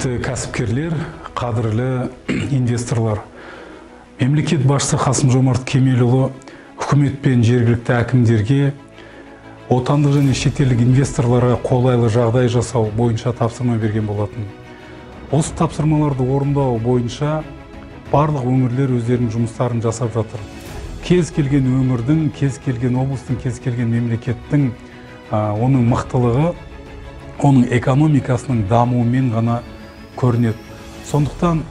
Құрметті кәсіпкерлер, қадірлі инвесторлар. Мемлекет басшысы Қасым-Жомарт Кемелұлы үкімет пен жергілікті әкімдерге отандық және шетелдік инвесторларға қолайлы жағдай жасау бойынша тапсырма берген болатын. Осы тапсырмаларды орындау бойынша барлық өңірлер өздерінің жұмыстарын жасап жатыр. Кез келген өңірдің, кез келген облыстың, кез келген мемлекеттің оның мықтылығы оның экономикасының дамуымен ғана көрінеді. Сондықтан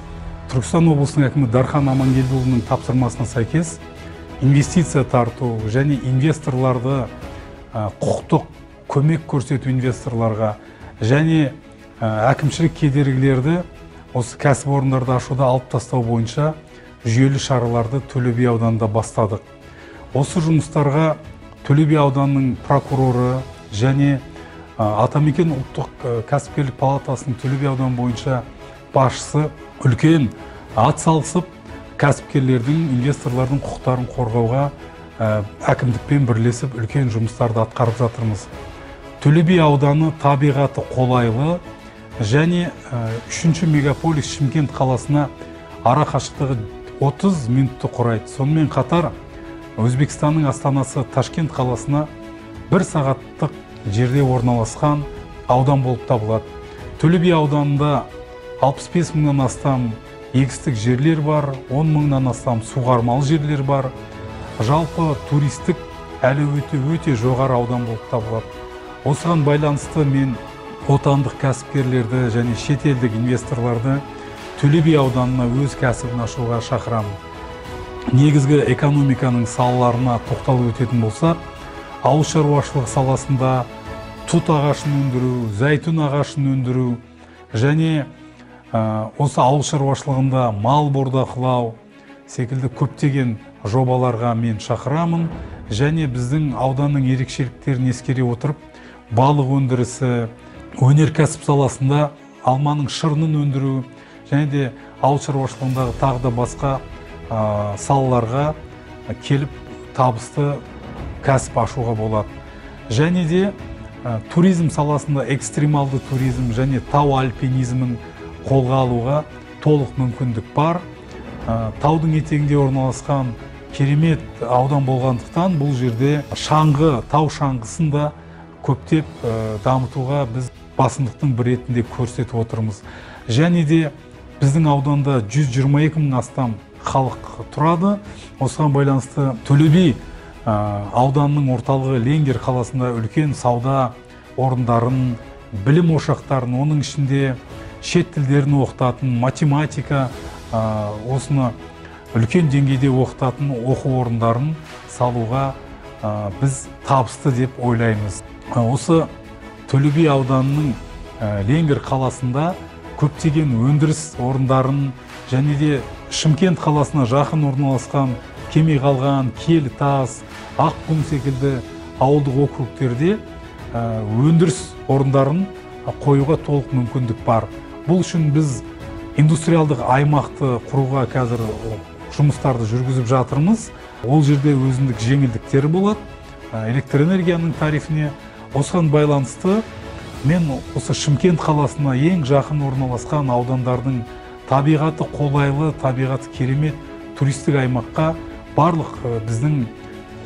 Түркістан облысының әкімі Дархан Амангелдіұлының тапсырмасына сәйкес инвестиция тарту және инвесторларды құқықтық көмек көрсету инвесторларға және әкімшілік кедергілерді осы кәсіпорындарды ашуда алып тастау бойынша жүйелі шараларды Төле би ауданында бастадық. Осы жұмыстарға Төле би ауданының прокуроры және Атамекен ұлттық кәсіпкерлік палатасының Төле би ауданы бойынша басшысы үлкен ат салысып, кәсіпкерлердің, инвесторлардың құқықтарын қорғауға әкімдікпен бірлесіп үлкен жұмыстарды атқарып жатырмыз. Төле би ауданы табиғаты қолайлы және 3-ші мегаполис Шымкент қаласына ара қашықтығы 30 минутты құрайды. Сонымен қатар Өзбекстанның астанасы Ташкент қаласына 1 сағаттық жерде орналасқан аудан болып табылады. Төле би ауданында 65 мыңнан астам егістік жерлер бар, 10 мыңнан астам суғармалы жерлер бар. Жалпы туристік әлеуеті өте жоғары аудан болып табылады. Осыған байланысты мен отандық кәсіпкерлерді және шетелдік инвесторларды Төле би ауданына өз кәсібін ашуға шақырамын. Негізгі экономиканың салаларына тоқталып өтетін болсақ, ауыл шаруашылығы саласында тұт ағашын өндіру, зәйтүн ағашын өндіру және осы ауыл шаруашылығында мал бордақылау секілді көптеген жобаларға мен шақырамын және біздің ауданның ерекшеліктерін ескере отырып, балық өндірісі, өнеркәсіп саласында алманың шырынын өндіру және де ауыл шаруашылығындағы тағы да басқа салаларға келіп табысты кәсіп ашуға болады. Және де туризм саласында экстремалды туризм және тау альпинизмін қолға алуға толық мүмкіндік бар. Таудың етегінде орналасқан керемет аудан болғандықтан бұл жерде шаңғы, тау шаңғысын да көптеп дамытуға біз басымдықтың бір ретінде көрсетіп отырмыз. Және де біздің ауданда 122 мың астам халық тұрады. Осыған байланысты Төле би ауданның орталығы Ленгер қаласында үлкен сауда орындарын, білім ошақтарын, оның ішінде шет тілдерін оқытатын, математика, осыны үлкен деңгейде оқытатын оқу орындарын салуға біз табысты деп ойлаймыз. Осы Төле би ауданының Ленгер қаласында көптеген өндіріс орындарын және де Шымкент қаласына жақын орналасқан Кемеғалған, Келітас, Аққұм секілді ауылдық округтерде өндіріс орындарын қоюға толық мүмкіндік бар. Бұл үшін біз индустриалдық аймақты құруға қазір жұмыстарды жүргізіп жатырмыз. Ол жерде өзіндік жеңілдіктері болады, электроэнергияның тарифіне. Осыған байланысты мен осы Шымкент қаласына ең жақын орналасқан аудандардың табиғаты қолайлы, табиғаты керемет туристік аймаққа барлық біздің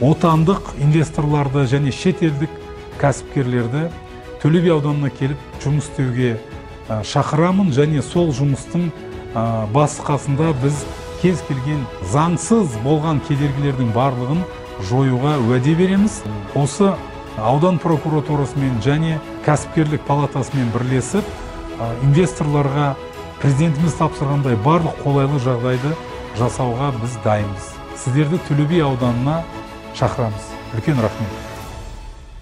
отандық инвесторларды және шетелдік кәсіпкерлерді Төле би ауданына келіп жұмыс істеуге шақырамын және сол жұмыстың басы-қасында біз кез келген заңсыз болған кедергілердің барлығын жоюға уәде береміз. Осы аудан прокуратурасымен және кәсіпкерлік палатасымен бірлесіп инвесторларға президентіміз тапсырғандай барлық қолайлы жағдайды жасауға біз дайынбыз. Сіздерді Төле би ауданына шақырамыз. Үлкен рахмет.